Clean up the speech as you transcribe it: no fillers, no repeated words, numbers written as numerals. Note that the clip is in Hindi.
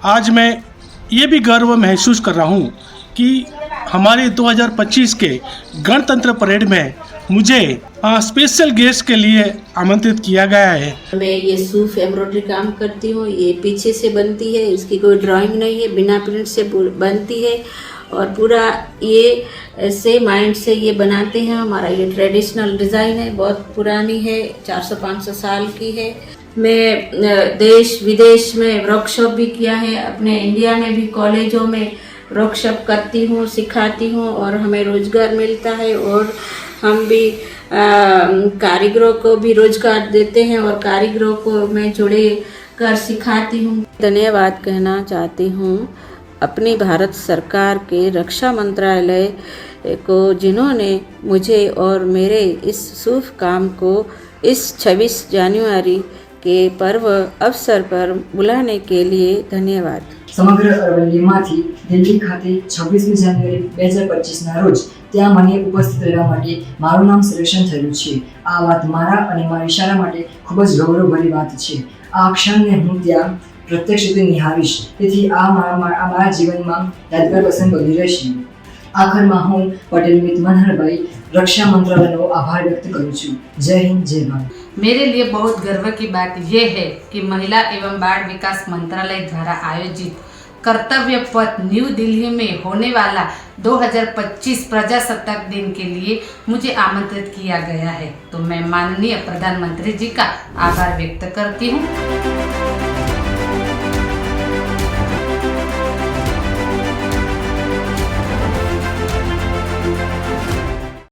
आज मैं ये भी गर्व महसूस कर रहा हूँ कि हमारे 2025 के गणतंत्र परेड में मुझे स्पेशल गेस्ट के लिए आमंत्रित किया गया है। मैं ये सूफ एम्ब्रॉयडरी काम करती हूँ। ये पीछे से बनती है, इसकी कोई ड्राइंग नहीं है, बिना प्रिंट से बनती है और पूरा ये ऐसे माइंड से ये बनाते हैं। हमारा ये ट्रेडिशनल डिज़ाइन है, बहुत पुरानी है, 400-500 साल की है। मैं देश विदेश में वर्कशॉप भी किया है, अपने इंडिया में भी कॉलेजों में वर्कशॉप करती हूँ, सिखाती हूँ और हमें रोज़गार मिलता है और हम भी कारीगरों को भी रोज़गार देते हैं और कारीगरों को मैं जुड़े कर सिखाती हूँ। धन्यवाद कहना चाहती हूँ अपनी भारत सरकार के रक्षा मंत्रालय को, जिन्होंने मुझे और मेरे इस शुभ काम को इस 26 जनवरी के पर्व अवसर पर बुलाने के लिए धन्यवाद। समग्र अरवल्लीમાંથી દિલ્હી ખાતે 26મી જાન્યુઆરી 2025ના રોજ ત્યાં મને ઉપસ્થિત રહેવા માટે મારું નામ સિલેક્શન થયું છે। આ વાત મારા અને મારી શાળા માટે ખૂબ જ ગૌરવભરી વાત છે। આ ક્ષણને હું ત્યાં પ્રત્યક્ષ રીતે નિહાળીશ, તેથી આ મારા જીવનમાં યાદગાર પ્રસંગ બની રહેશે। આખરમાં હું પટેલ મિત મનહરભાઈ रक्षा मंत्रालय को आभार व्यक्त करूँ छूँ। जय हिंद, जय भारत। मेरे लिए बहुत गर्व की बात यह है कि महिला एवं बाल विकास मंत्रालय द्वारा आयोजित कर्तव्य पथ न्यू दिल्ली में होने वाला 2025 प्रजासत्ताक दिन के लिए मुझे आमंत्रित किया गया है, तो मैं माननीय प्रधानमंत्री जी का आभार व्यक्त करती हूँ।